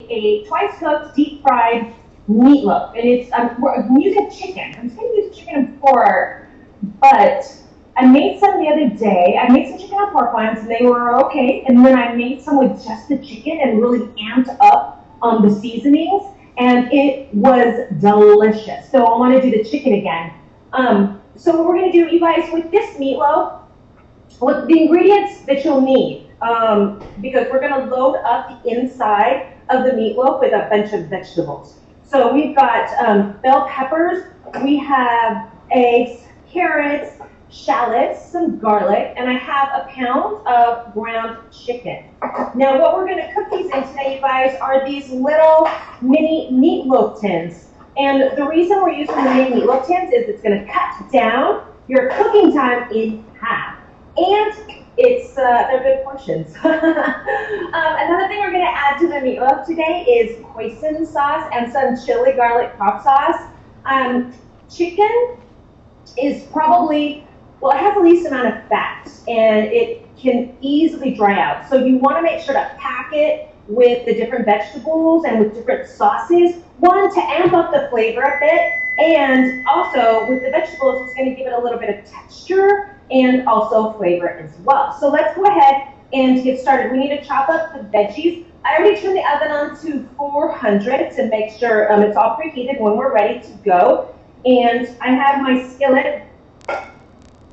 a twice cooked, deep fried meatloaf. And it's, I'm using chicken. I'm just going to use chicken pork, but I made some the other day. I made some chicken and pork ones, and they were okay. And then I made some with just the chicken and really amped up on the seasonings, and it was delicious. So I want to do the chicken again. So what we're going to do, you guys, with this meatloaf, with the ingredients that you'll need, because we're going to load up the inside of the meatloaf with a bunch of vegetables. So we've got bell peppers, we have eggs, carrots, shallots, some garlic, and I have a pound of ground chicken. Now what we're going to cook these in today, you guys, are these little mini meatloaf tins. And the reason we're using the mini meatloaf tins is it's going to cut down your cooking time in half. And it's they're good portions. Another thing we're going to add to the meatloaf today is hoisin sauce and some chili garlic pop sauce. Chicken is probably, well, it has the least amount of fat, and it can easily dry out. So you want to make sure to pack it with the different vegetables and with different sauces. One, to amp up the flavor a bit, and also with the vegetables, it's going to give it a little bit of texture and also flavor as well. So let's go ahead and get started. We need to chop up the veggies. I already turned the oven on to 400 to make sure it's all preheated when we're ready to go. And I have my skillet.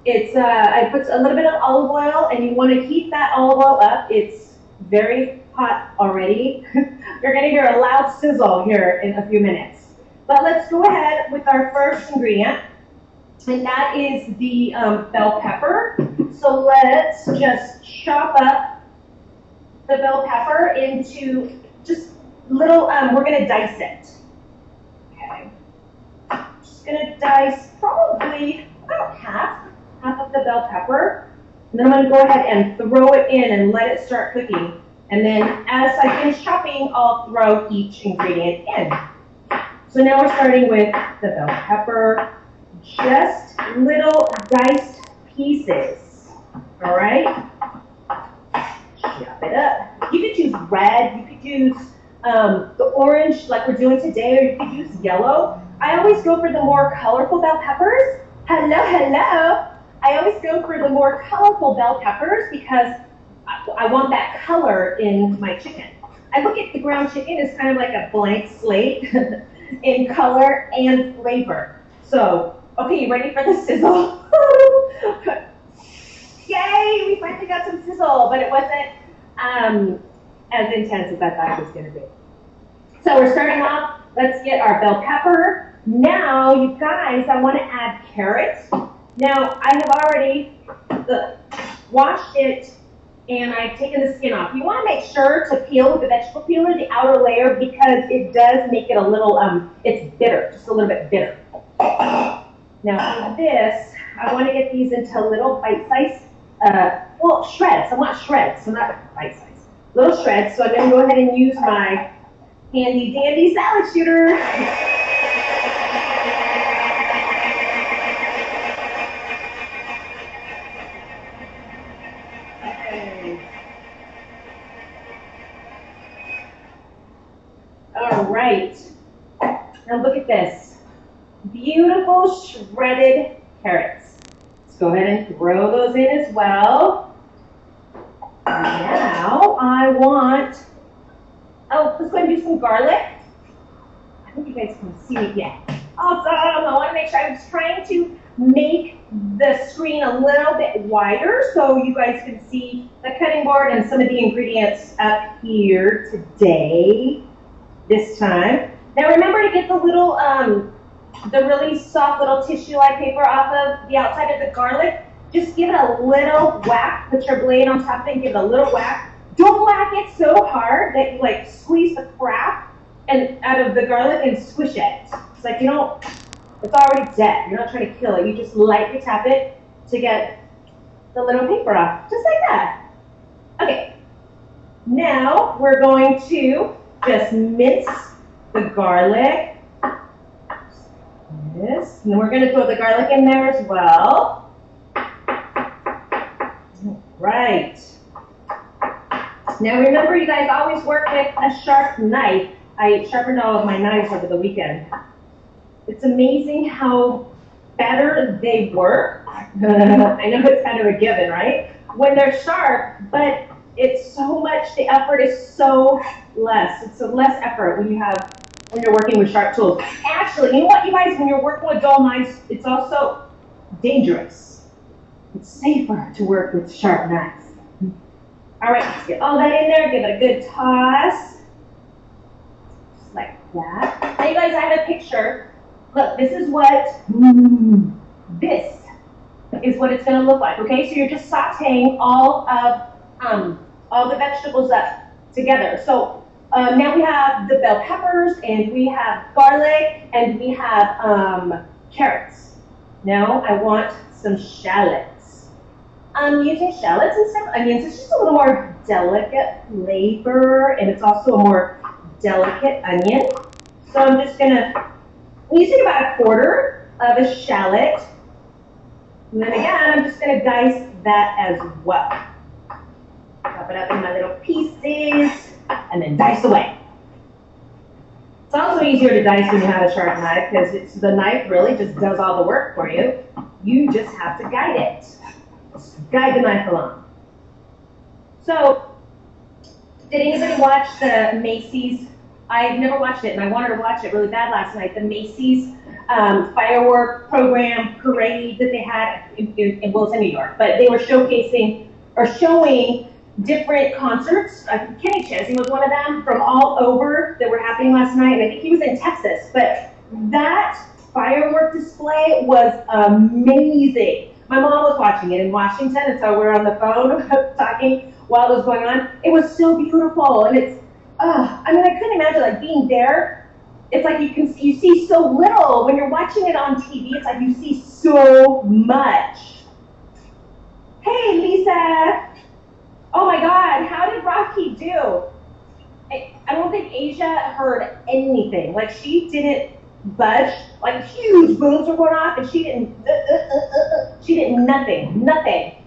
It's I put a little bit of olive oil, and you want to heat that olive oil up. It's very hot already. You're going to hear a loud sizzle here in a few minutes. But let's go ahead with our first ingredient, and that is the bell pepper. So let's just chop up the bell pepper into just little, we're going to dice it. Okay. Just going to dice probably about half of the bell pepper. And then I'm going to go ahead and throw it in and let it start cooking. And then as I finish chopping, I'll throw each ingredient in. So now we're starting with the bell pepper, just little diced pieces. All right? Chop it up. You could use red, you could use the orange like we're doing today, or you could use yellow. I always go for the more colorful bell peppers. Hello, hello. I always go for the more colorful bell peppers because I want that color in my chicken. I look at the ground chicken as kind of like a blank slate in color and flavor. So, okay, you ready for the sizzle? Yay, we finally got some sizzle, but it wasn't as intense as I thought it was going to be. So we're starting off. Let's get our bell pepper. Now, you guys, I want to add carrots. Now, I have already washed it, and I've taken the skin off. You want to make sure to peel with the vegetable peeler the outer layer because it does make it a little, it's bitter, just a little bit bitter. Now for this, I want to get these into little bite-sized, well, shreds. I want shreds, so not bite-sized. Little shreds, so I'm going to go ahead and use my handy-dandy salad shooter. All right, now look at this. Beautiful shredded carrots. Let's go ahead and throw those in as well. And now I want, let's go ahead and do some garlic. I think you guys can see it yet. Awesome, I want to make sure, I was trying to make the screen a little bit wider so you guys can see the cutting board and some of the ingredients up here today. This time. Now remember to get the little, the really soft little tissue-like paper off of the outside of the garlic. Just give it a little whack. Put your blade on top of it and give it a little whack. Don't whack it so hard that you like squeeze the crap out of the garlic and squish it. It's like you don't, it's already dead. You're not trying to kill it. You just lightly tap it to get the little paper off. Just like that. Okay. Now we're going to just mince the garlic. This. And then we're going to throw the garlic in there as well. Right. Now remember, you guys always work with a sharp knife. I sharpened all of my knives over the weekend. It's amazing how better they work. I know it's kind of a given, right? When they're sharp, but it's so much, the effort is so less. It's a less effort when you're working with sharp tools. Actually, you know what, you guys, when you're working with dull knives, it's also dangerous. It's safer to work with sharp knives. All right, let's get all that in there, give it a good toss. Just like that. Now you guys, I have a picture. Look, this is what it's going to look like, okay? So you're just sauteing all the vegetables up together. So now we have the bell peppers, and we have garlic, and we have carrots. Now I want some shallots. I'm using shallots instead of onions. It's just a little more delicate flavor, and it's also a more delicate onion. So I'm using about 1/4 of a shallot. And then again, I'm just going to dice that as well. Chop it up in my little pieces, and then dice away. It's also easier to dice when you have a sharp knife, because the knife really just does all the work for you. You just have to guide it. Just guide the knife along. So, did anybody watch the Macy's? I've never watched it, and I wanted to watch it really bad last night. The Macy's firework program parade that they had well, it's in New York, but they were showcasing or showing different concerts. Kenny Chesney was one of them from all over that were happening last night, and I think he was in Texas. But that firework display was amazing. My mom was watching it in Washington, and so we were on the phone talking while it was going on. It was so beautiful, and it's, I mean, I couldn't imagine like being there. It's like you see so little when you're watching it on TV. It's like you see so much. Hey, Lisa. Oh my God, how did Rocky do? I don't think Asia heard anything. Like, she didn't budge. Like, huge booms were going off, and she didn't nothing.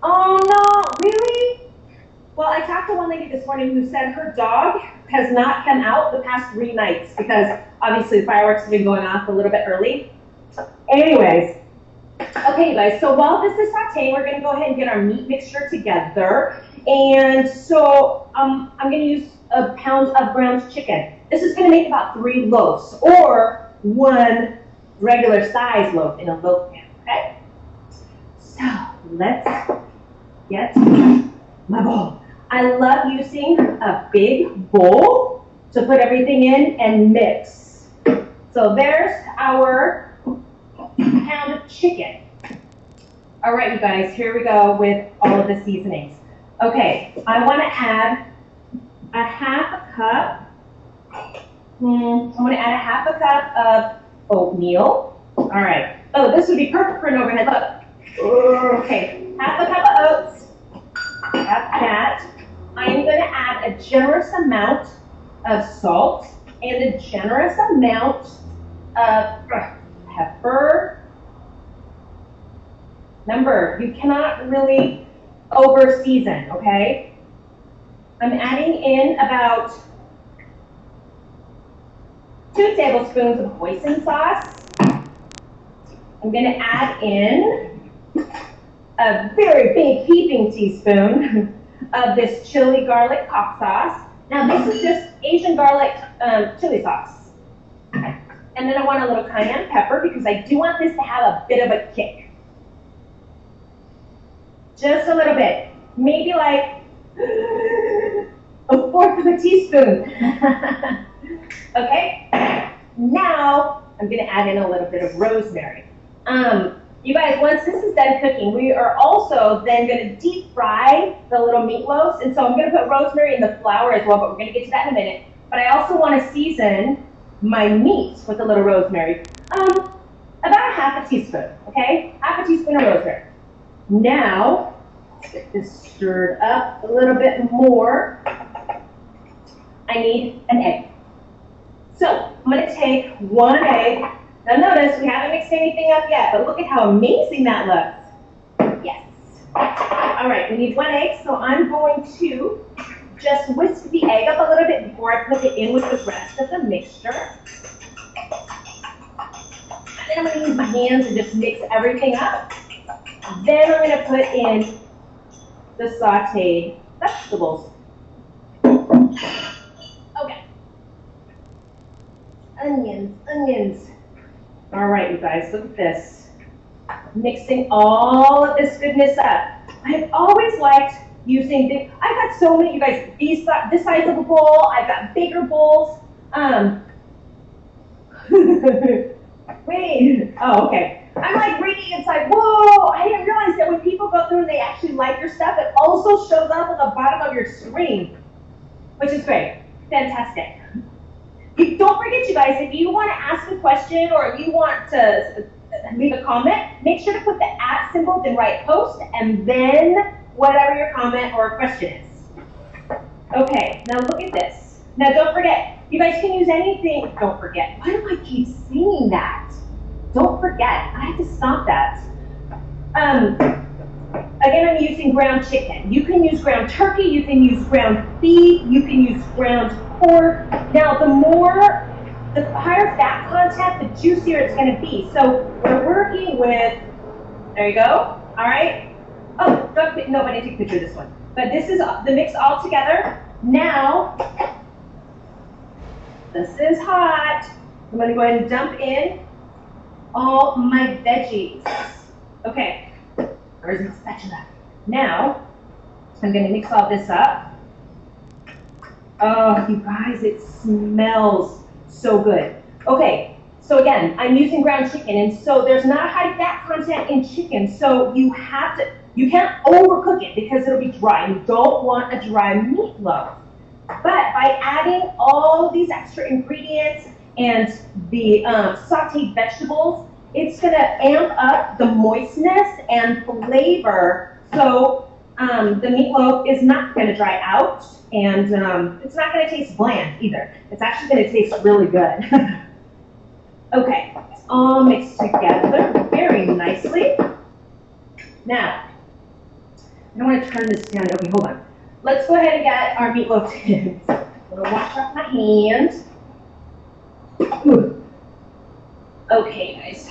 Oh no, really? Well, I talked to one lady this morning who said her dog has not come out the past 3 nights because obviously the fireworks have been going off a little bit early. Anyways, okay, you guys, so while this is sauteing, we're gonna go ahead and get our meat mixture together. And so I'm gonna use a pound of ground chicken. This is gonna make about 3 loaves or 1 regular size loaf in a loaf pan, okay? So let's get my bowl. I love using a big bowl to put everything in and mix. So there's our pound of chicken. All right, you guys, here we go with all of the seasonings. Okay, I want to add a 1/2 cup. I'm going to add a 1/2 cup of oatmeal. All right. Oh, this would be perfect for an overhead. Look. Okay, 1/2 cup of oats. Got that. I'm going to add a generous amount of salt and a generous amount of pepper. Remember, you cannot really over season, okay? I'm adding in about 2 tablespoons of hoisin sauce. I'm going to add in a very big heaping teaspoon of this chili garlic hot sauce. Now this is just Asian garlic chili sauce. And then I want a little cayenne pepper because I do want this to have a bit of a kick. Just a little bit. Maybe like 1/4 of a teaspoon. Okay? Now I'm gonna add in a little bit of rosemary. You guys, once this is done cooking, we are also then going to deep fry the little meatloaves. And so I'm going to put rosemary in the flour as well, but we're going to get to that in a minute. But I also want to season my meat with a little rosemary. About a 1/2 teaspoon, okay? 1/2 teaspoon of rosemary. Now, let's get this stirred up a little bit more. I need an egg. So I'm going to take 1 egg. Now notice, we haven't mixed anything up yet, but look at how amazing that looks. Yes. All right, we need 1 egg, so I'm going to just whisk the egg up a little bit before I put it in with the rest of the mixture. And then I'm going to use my hands and just mix everything up. Then I'm going to put in the sauteed vegetables. Okay. Onions. All right, you guys, look at this. Mixing all of this goodness up. I've always liked using big, I've got so many, you guys, this size of a bowl, I've got bigger bowls. Wait, oh, okay. I'm like reading, it's like, whoa, I didn't realize that when people go through and they actually like your stuff, it also shows up at the bottom of your screen, which is great. Fantastic. Don't forget, you guys, if you want to ask a question or if you want to leave a comment, make sure to put the @ symbol, then write post, and then whatever your comment or question is. Okay, now look at this. Now don't forget, you guys can use anything. Don't forget. Why do I keep saying that? Don't forget. I have to stop that. Again, I'm using ground chicken. You can use ground turkey. You can use ground beef. You can use ground pork. Now, the higher fat content, the juicier it's going to be. So we're working with, there you go. All right. Oh, nobody take a picture of this one. But this is the mix all together. Now, this is hot. I'm going to go ahead and dump in all my veggies. Okay, where's my spatula? Now, I'm going to mix all this up. Oh, you guys, it smells so good. Okay, so again, I'm using ground chicken, and so there's not high fat content in chicken, so you can't overcook it because it'll be dry. You don't want a dry meatloaf. But by adding all these extra ingredients and the sauteed vegetables, it's going to amp up the moistness and flavor. So the meatloaf is not going to dry out, and it's not going to taste bland either. It's actually going to taste really good. Okay, it's all mixed together very nicely. Now, I don't want to turn this down. Okay, hold on. Let's go ahead and get our meatloaf tins. I'm going to wash off my hands. Ooh. Okay, guys.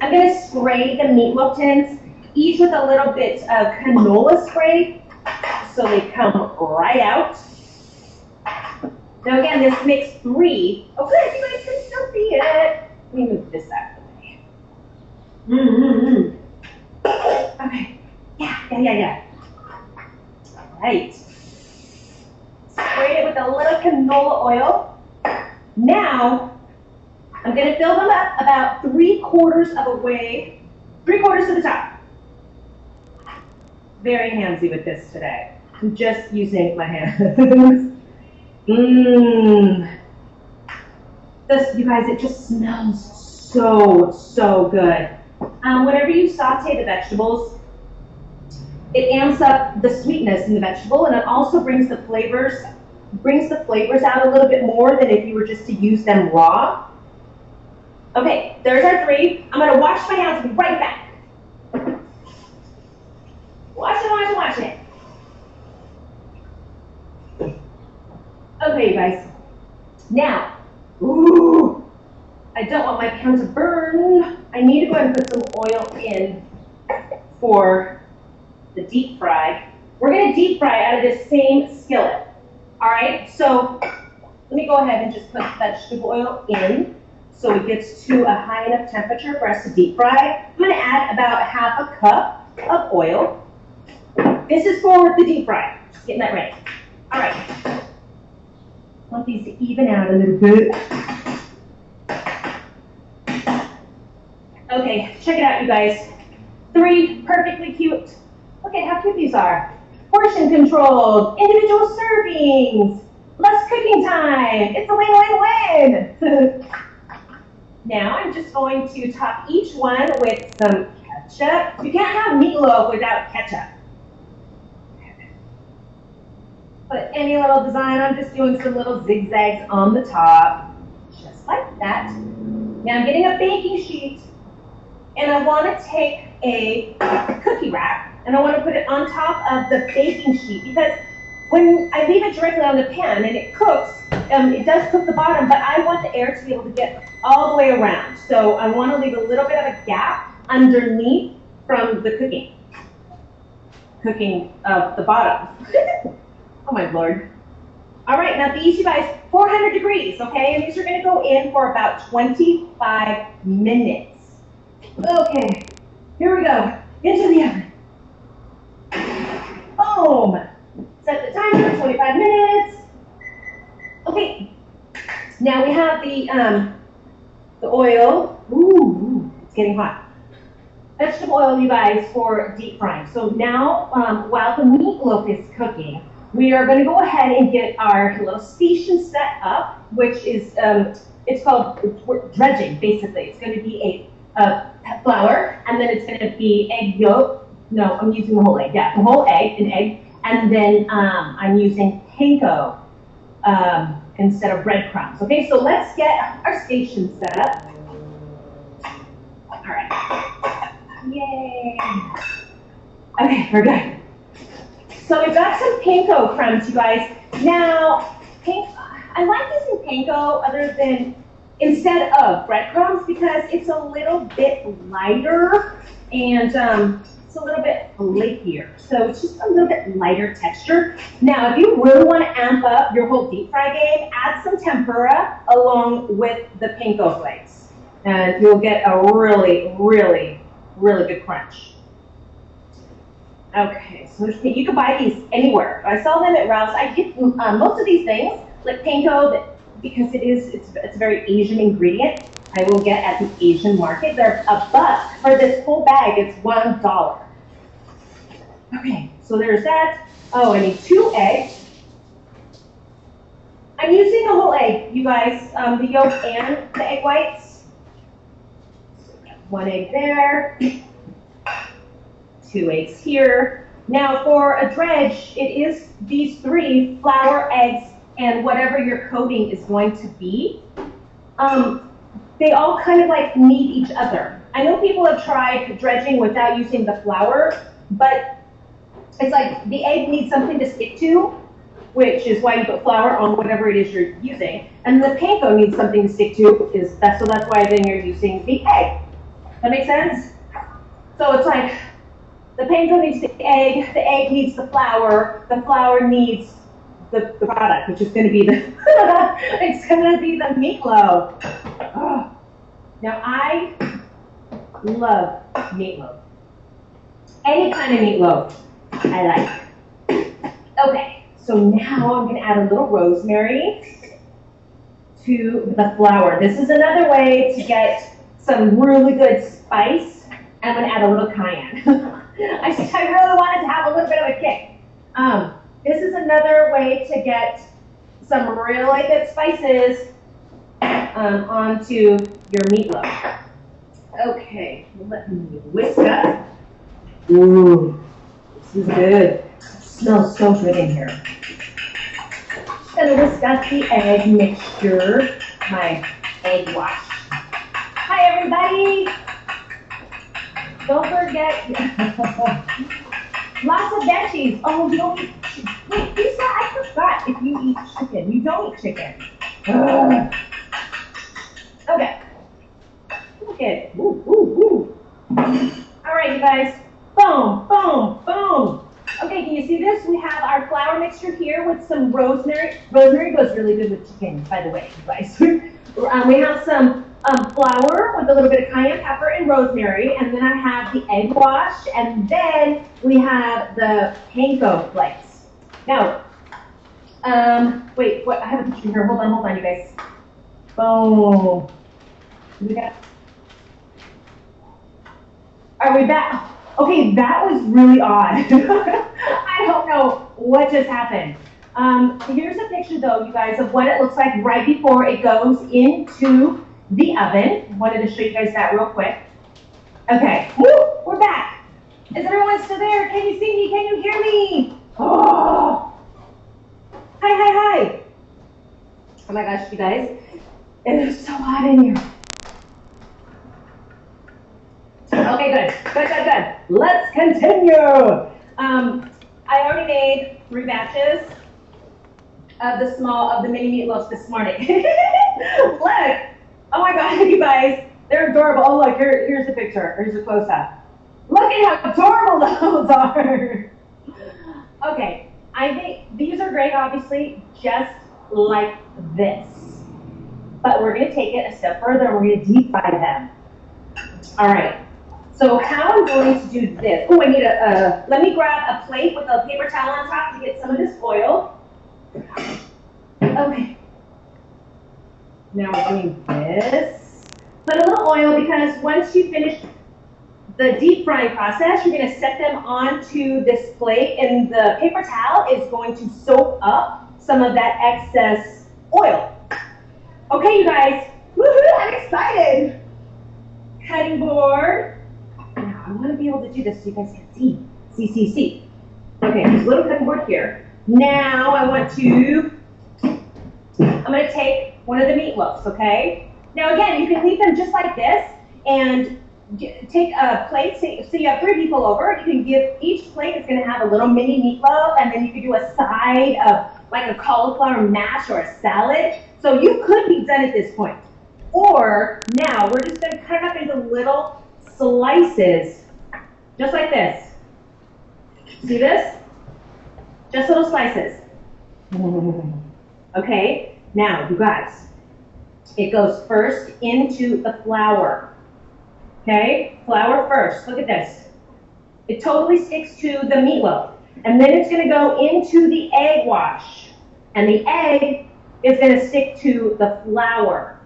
I'm going to spray the meatloaf tins, each with a little bit of canola spray, so they come right out. Now again, this makes 3. Oh, good, you guys can still see it. Let me move this out of the way. Okay. Yeah. All right. Spray it with a little canola oil. Now, I'm going to fill them up about 3/4 of the way, 3/4 of the top. Very handsy with this today. I'm just using my hands. This, you guys, it just smells so good. Whenever you saute the vegetables, it amps up the sweetness in the vegetable, and it also brings the flavors out a little bit more than if you were just to use them raw. Okay, there's our 3. I'm going to wash my hands and be right back. Wash it. Okay, you guys. Now, I don't want my pan to burn. I need to go ahead and put some oil in for the deep fry. We're going to deep fry out of this same skillet. All right, so let me go ahead and just put vegetable oil in so it gets to a high enough temperature for us to deep fry. I'm going to add about 1/2 cup of oil. This is for the deep fry. Just getting that ready. All right. I want these to even out a little bit. Okay, check it out, you guys. 3 perfectly cute. Look at how cute these are. Portion controlled, individual servings, less cooking time. It's a win-win-win. Now I'm just going to top each one with some ketchup. You can't have meatloaf without ketchup. Put any little design. I'm just doing some little zigzags on the top, just like that. Now I'm getting a baking sheet, and I want to take a cookie wrap, and I want to put it on top of the baking sheet because when I leave it directly on the pan and it cooks, it does cook the bottom, but I want the air to be able to get all the way around. So I want to leave a little bit of a gap underneath from the cooking of the bottom. Oh my Lord. All right, now these, you guys, 400 degrees, okay? And these are gonna go in for about 25 minutes. Okay, here we go, into the oven. Boom. Set the timer for 25 minutes. Okay, now we have the oil. Ooh, it's getting hot. Vegetable oil, you guys, for deep frying. So now, while the meatloaf is cooking, we are going to go ahead and get our little station set up, which is, it's called dredging, basically. It's going to be a flour, and then it's going to be egg yolk. No, I'm using the whole egg. Yeah, the whole egg, an egg. And then I'm using panko instead of breadcrumbs. Okay, so let's get our station set up. All right. Yay. Okay, we're good. So we've got some panko crumbs, you guys. Now, I like using panko other than instead of breadcrumbs because it's a little bit lighter and it's a little bit flakier. So it's just a little bit lighter texture. Now, if you really want to amp up your whole deep fry game, add some tempura along with the panko flakes. And you'll get a really, really, really good crunch. Okay, so you can buy these anywhere. I sell them at Ralph's. I get most of these things, like panko, because it's a very Asian ingredient. I will get at the Asian market. They're $1 for this whole bag. It's $1. Okay, so there's that. Oh, I need 2 eggs. I'm using a whole egg, you guys, the yolk and the egg whites. 1 egg there. 2 eggs here. Now for a dredge, it is these 3, flour, eggs, and whatever your coating is going to be. They all kind of like need each other. I know people have tried dredging without using the flour, but it's like the egg needs something to stick to, which is why you put flour on whatever it is you're using. And the panko needs something to stick to, so that's why then you're using the egg. That makes sense? So it's like, the panko needs the egg needs the flour needs the product, which is going to be the it's going to be the meatloaf. Oh. Now I love meatloaf. Any kind of meatloaf I like. Okay, so now I'm going to add a little rosemary to the flour. This is another way to get some really good spice. I'm going to add a little cayenne. I really wanted to have a little bit of a kick. This is another way to get some really good spices onto your meatloaf. Okay, let me whisk up. Ooh, this is good. It smells so good in here. Just gonna whisk up the egg mixture, my egg wash. Hi everybody! Don't forget, lots of veggies. Oh, you don't eat chicken. Wait, Lisa, I forgot if you eat chicken. You don't eat chicken. Ugh. Okay. Okay. Ooh, ooh, ooh. All right, you guys. Boom, boom, boom. Okay, can you see this? We have our flour mixture here with some rosemary. Rosemary goes really good with chicken, by the way, you guys. We have some flour with a little bit of cayenne pepper and rosemary, and then I have the egg wash, and then we have the panko flakes. Now, wait, what? I have a picture here. Hold on, you guys. Boom. Are we back? Okay, that was really odd. I don't know what just happened. Here's a picture, though, you guys, of what it looks like right before it goes into the oven. Wanted to show you guys that real quick. Okay, woo, we're back. Is everyone still there? Can you see me? Can you hear me? Oh, hi, hi, hi. Oh my gosh, you guys, it is so hot in here. Okay, good, good, good, good. let's continue. I already made 3 batches of the mini meatloaves this morning. Look, oh my God, you guys, they're adorable. Oh look, here's the picture. Here's a close up. Look at how adorable those are. Okay, I think these are great, obviously, just like this. But we're gonna take it a step further and we're gonna deep fry them. All right, so how I'm going to do this. Oh, I need let me grab a plate with a paper towel on top to get some of this oil. Okay, now we're doing this. Put a little oil because once you finish the deep frying process, you're going to set them onto this plate and the paper towel is going to soak up some of that excess oil. Okay, you guys, woohoo, I'm excited. Cutting board. Now, I want to be able to do this so you guys can see. See. Okay, there's a little cutting board here. Now, I'm going to take one of the meatloaves, okay? Now, again, you can leave them just like this and take a plate, so you have 3 people over, you can give each plate is going to have a little mini meatloaf, and then you could do a side of like a cauliflower mash or a salad. So you could be done at this point. Or now we're just going to cut up into little slices, just like this. See this? Just little slices. Okay, now you guys, it goes first into the flour. Okay, flour first. Look at this. It totally sticks to the meatloaf. And then it's going to go into the egg wash. And the egg is going to stick to the flour.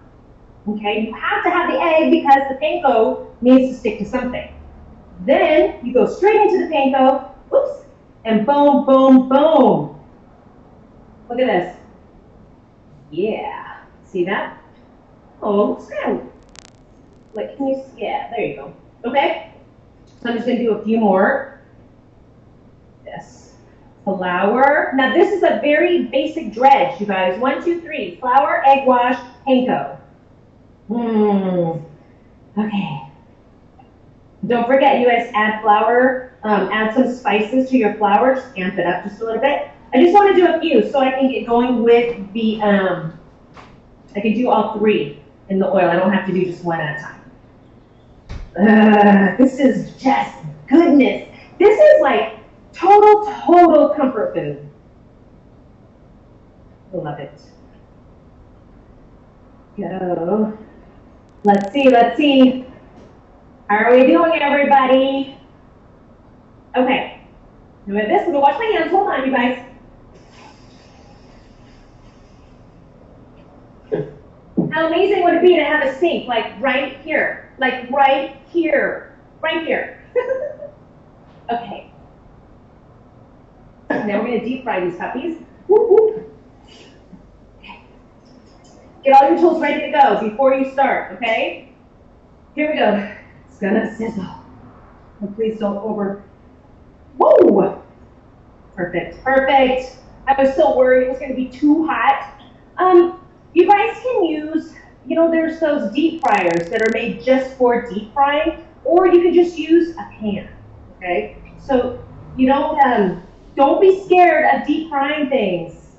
Okay, you have to have the egg because the panko needs to stick to something. Then you go straight into the panko. Oops. And boom, boom, boom. Look at this. Yeah. See that? Oh, it's kind of like, can you see? Yeah, there you go. Okay? So I'm just going to do a few more. This. Flour. Now this is a very basic dredge, you guys. 1, 2, 3. Flour, egg wash, panko. Okay. Don't forget, you guys add flour, add some spices to your flour. Just amp it up just a little bit. I just want to do a few so I can get going with the, I can do all 3 in the oil. I don't have to do just one at a time. This is just goodness. This is like total comfort food. I love it. Go. Let's see. How are we doing, everybody? Okay. And with this, I'm gonna wash my hands. Hold on, you guys. How amazing would it be to have a sink like right here? Like right here. Right here. Okay. Now we're going to deep fry these puppies. Okay. Get all your tools ready to go before you start, okay? Here we go. It's going to sizzle. And please don't over. Whoa! Perfect. I was so worried it was going to be too hot. You guys can use, there's those deep fryers that are made just for deep frying, or you can just use a pan, okay? So you don't be scared of deep frying things.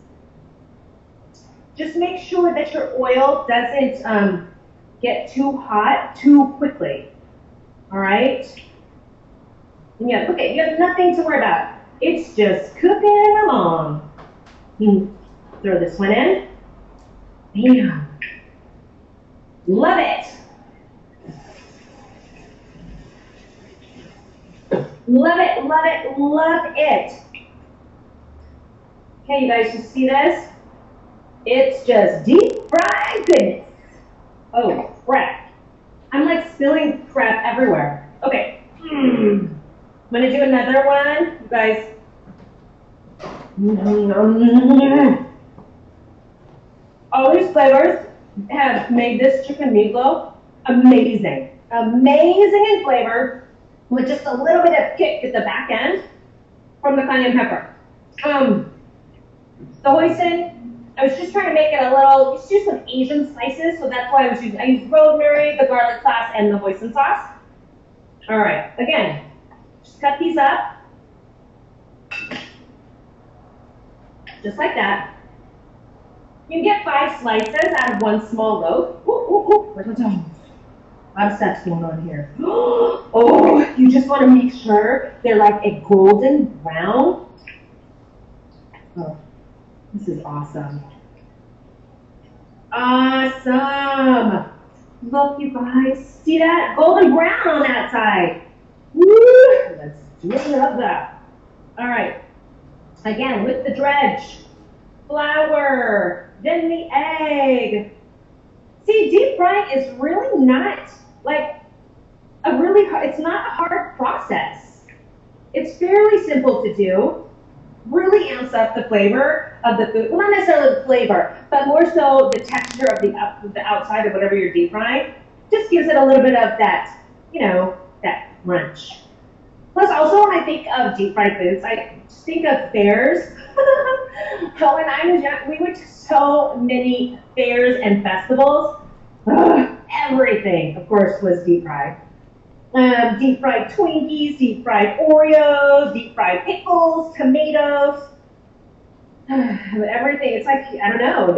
Just make sure that your oil doesn't get too hot too quickly, all right? And yeah, okay, you have nothing to worry about. It's just cooking along. Throw this one in. Bam. Love it. Love it. Okay, you guys, you see this? It's just deep fried goodness. Oh, crap. I'm like spilling crap everywhere. Okay. I'm gonna do another one. You guys. All these flavors have made this chicken meatloaf amazing. Amazing in flavor with just a little bit of kick at the back end from the cayenne pepper. The hoisin, I was just trying to make it a little, just use some Asian spices, so that's why I used rosemary, the garlic sauce, and the hoisin sauce. All right, again, Just cut these up. Just like that. You can get 5 slices out of 1 small loaf. Ooh, ooh, ooh. A lot of stuff's going on here. Oh, you just want to make sure they're like a golden brown. Oh, this is awesome. Awesome. Look, you guys. See that? Golden brown on that side. Woo! Let's do that. All right. Again, with the dredge. Flour. Then the egg. See, deep frying is really not like it's not a hard process. It's fairly simple to do. Really amps up the flavor of the food. Well, not necessarily the flavor, but more so the texture of the outside of whatever you're deep frying. Just gives it a little bit of that, that crunch. Plus, also when I think of deep fried foods, I just think of fairs. But when I was young, we went to so many fairs and festivals. Everything, of course, was deep fried. Deep fried Twinkies, deep fried Oreos, deep fried pickles, tomatoes, everything. It's like, I don't know,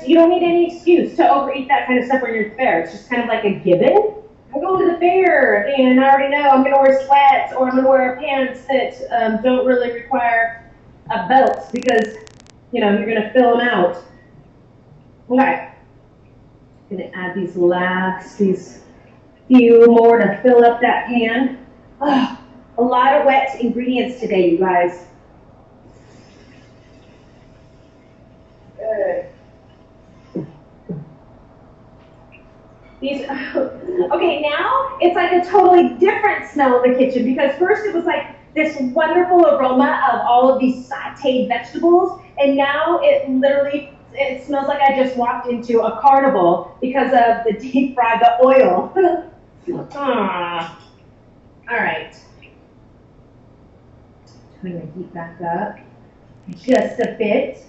you don't need any excuse to overeat that kind of stuff when you're at the fair. It's just kind of like a given. I go to the fair and I already know I'm going to wear sweats or I'm going to wear pants that don't really require a belt because, you're going to fill them out. Okay. I'm going to add these few more to fill up that pan. Oh, a lot of wet ingredients today, you guys. Good. Okay, now it's like a totally different smell in the kitchen because first it was like this wonderful aroma of all of these sauteed vegetables, and now it smells like I just walked into a carnival because of the deep fry, the oil. All right. Turn the heat back up just a bit.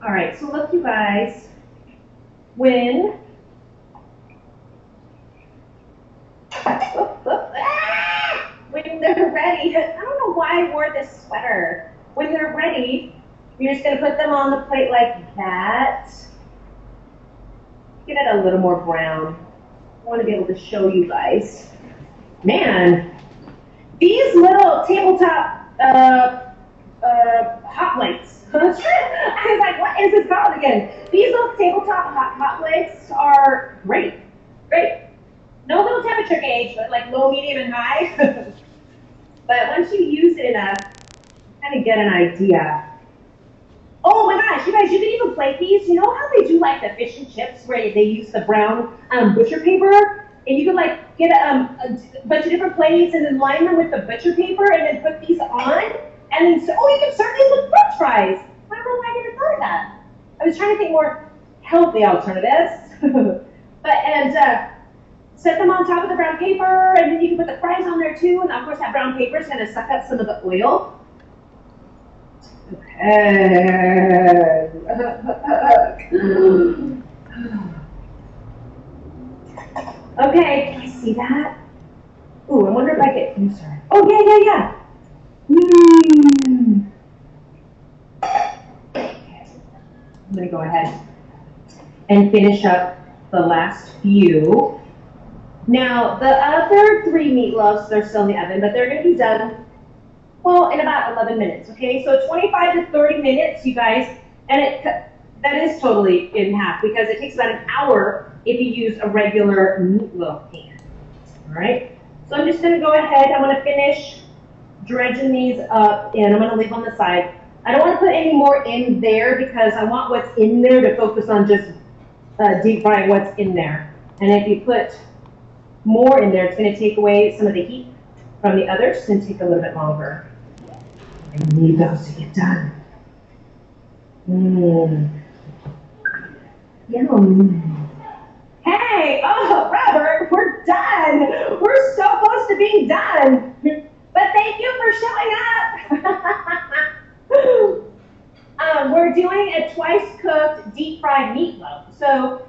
All right, so look, you guys, when they're ready, I don't know why I wore this sweater. When they're ready, you're just gonna put them on the plate like that. Get it a little more brown. I want to be able to show you guys. Man, these little tabletop hot plates. I was like, what is this called again? These little tabletop hot plates are great. Great. No little temperature gauge, but like low, medium, and high. But once you use it enough, you kind of get an idea. Oh my gosh, you guys, you can even plate these. You know how they do like the fish and chips where they use the brown butcher paper? And you can like get a bunch of different plates and then line them with the butcher paper and then put these on. And then, you can serve these with french fries. I don't know why I never thought of that. I was trying to think more healthy alternatives. Set them on top of the brown paper, and then you can put the fries on there too. And of course, that brown paper is going to suck up some of the oil. Okay. Okay, can I see that? Ooh, I wonder if I get closer. Oh, yeah. Okay. I'm going to go ahead and finish up the last few. Now, the other 3 meatloafs, they're still in the oven, but they're going to be done, well, in about 11 minutes, okay? So 25 to 30 minutes, you guys, and that is totally in half because it takes about an hour if you use a regular meatloaf pan, all right? So I'm just going to go ahead. I'm going to finish dredging these up, and I'm going to leave on the side. I don't want to put any more in there because I want what's in there to focus on just deep frying what's in there. And if you put more in there, it's going to take away some of the heat from the others and take a little bit longer. I need those to get done. Yum. Hey, oh, Robert, we're done. We're so close to being done. But thank you for showing up. We're doing a twice cooked deep fried meatloaf. So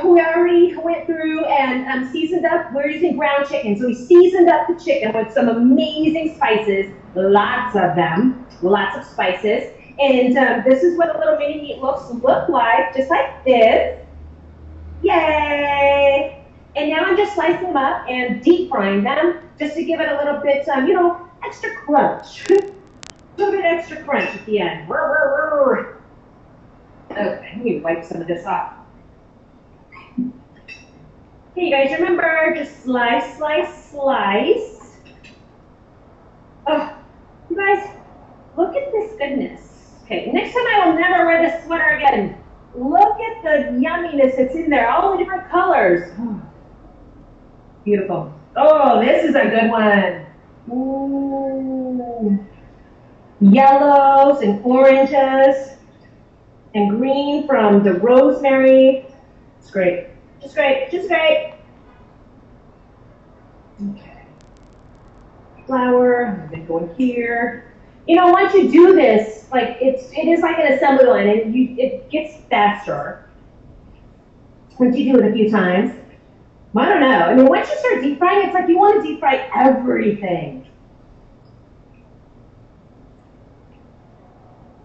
We already went through and seasoned up. We're using ground chicken, so we seasoned up the chicken with some amazing spices, lots of them, lots of spices. And this is what the little mini meatloafs look like, just like this. Yay! And now I'm just slicing them up and deep frying them just to give it a little bit, you know, extra crunch. A little bit extra crunch at the end. Okay, let me wipe some of this off. Okay, you guys remember, just slice, slice, slice. Oh, you guys, look at this goodness. Okay, next time I will never wear this sweater again. Look at the yumminess that's in there, all the different colors. Oh, beautiful. Oh, this is a good one. Ooh. Yellows and oranges and green from the rosemary. It's great. Just great, just great. Okay. Flour, and then go in here. You know, once you do this, like it is like an assembly line, and it gets faster once you do it a few times. I don't know. I mean, once you start deep frying, it's like you want to deep fry everything.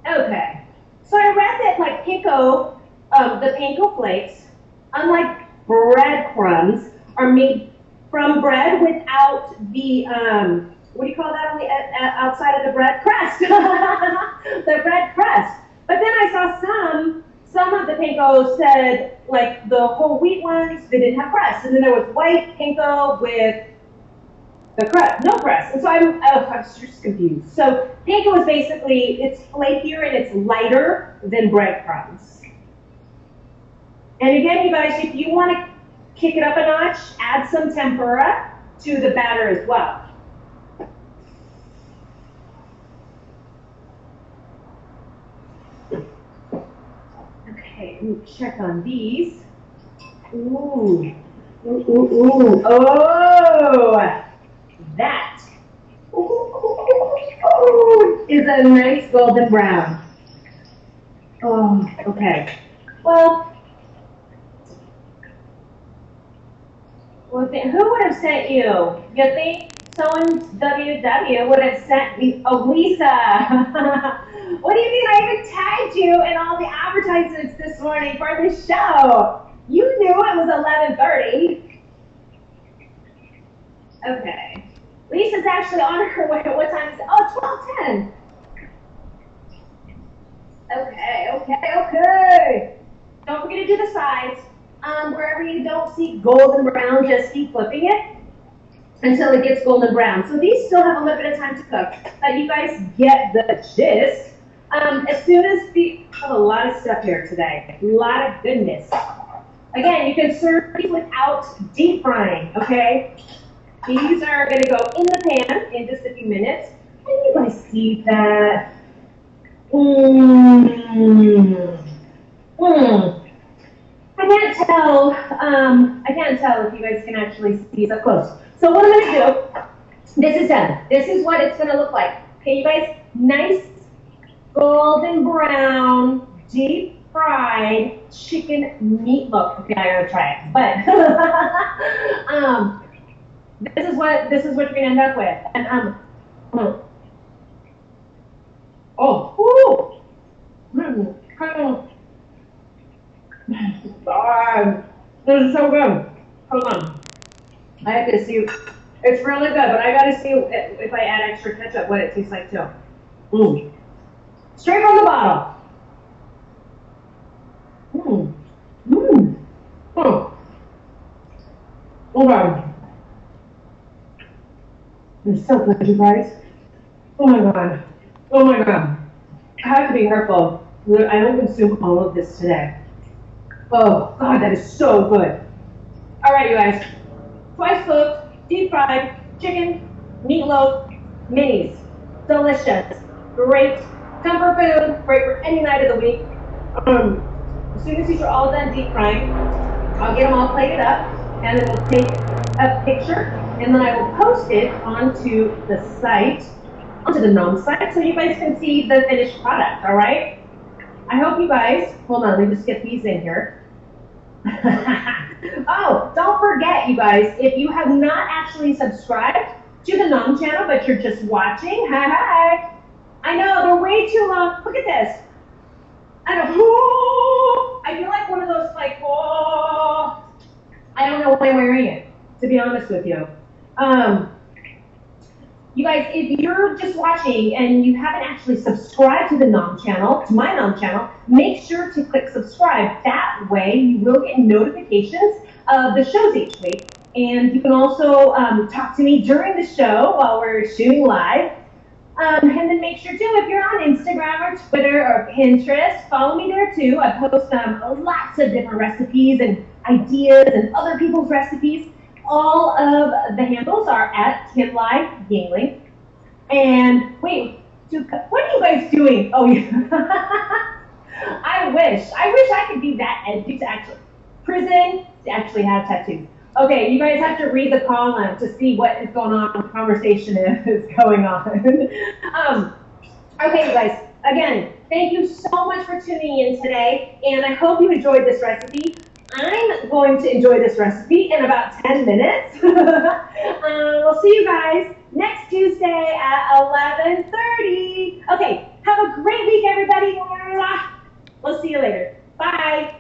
Okay. So I read that like panko, the panko flakes, unlike breadcrumbs, are made from bread without the what do you call that on the outside of the bread? Crust. The bread crust. But then I saw some of the panko said, like the whole wheat ones, they didn't have crust. And then there was white panko with the crust, no crust. And so I'm just confused. So panko is basically, it's flakier and it's lighter than breadcrumbs. And again, you guys, if you want to kick it up a notch, add some tempura to the batter as well. Okay, check on these. Ooh, ooh, ooh, ooh. Oh, that is a nice golden brown. Oh, okay. Well, who would have sent you? You think someone WW would have sent me? Oh, Lisa. What do you mean? I even tagged you in all the advertisements this morning for the show. You knew it was 11:30. Okay. Lisa's actually on her way. What time is it? Oh, 12:10. Okay. Don't forget to do the sides. Wherever you don't see golden brown, just keep flipping it until it gets golden brown. So these still have a little bit of time to cook, but you guys get the gist. As soon as we have a lot of stuff here today, a lot of goodness. Again, you can serve these without deep frying, okay? These are going to go in the pan in just a few minutes. And you guys see that? I can't tell if you guys can actually see up close. So what I'm going to do, this is done. This is what it's going to look like. Okay, you guys, nice golden brown, deep fried chicken meatloaf. Okay, I'm gonna try it, but this is what you're gonna end up with. And this is so good. Hold on, I have to see. It's really good, but I gotta see if I add extra ketchup, what it tastes like too. Straight from the bottle. Okay. It's so good, you guys. Oh my god. Oh my god. I have to be careful. I don't consume all of this today. Oh god, that is so good. Alright, you guys. Twice cooked, deep fried, chicken, meatloaf, minis. Delicious. Great. Comfort food, great for any night of the week. As soon as these are all done deep frying, I'll get them all plated up, and then we'll take a picture, and then I will post it onto the site, onto the Gnome site, so you guys can see the finished product, all right? I hope you guys, hold on, let me just get these in here. Oh, don't forget, you guys, if you have not actually subscribed to the Nom channel, but you're just watching, hi. I know, they're way too long. Look at this. I feel like one of those, like, oh, I don't know why I'm wearing it, to be honest with you. You guys, if you're just watching and you haven't actually subscribed to the Nom channel, to my Nom channel, make sure to click subscribe. That way you will get notifications of the shows each week. And you can also talk to me during the show while we're shooting live. And then make sure too, if you're on Instagram or Twitter or Pinterest, follow me there too. I post lots of different recipes and ideas and other people's recipes. All of the handles are at Kimlai Yingling. And wait, what are you guys doing? Oh yeah. I wish I could be that edgy to actually have tattoos. Okay, you guys have to read the column to see what is going on, what the conversation is going on. Okay, you guys, again, thank you so much for tuning in today, and I hope you enjoyed this recipe. I'm going to enjoy this recipe in about 10 minutes. We'll see you guys next Tuesday at 11:30. Okay, have a great week, everybody. We'll see you later. Bye.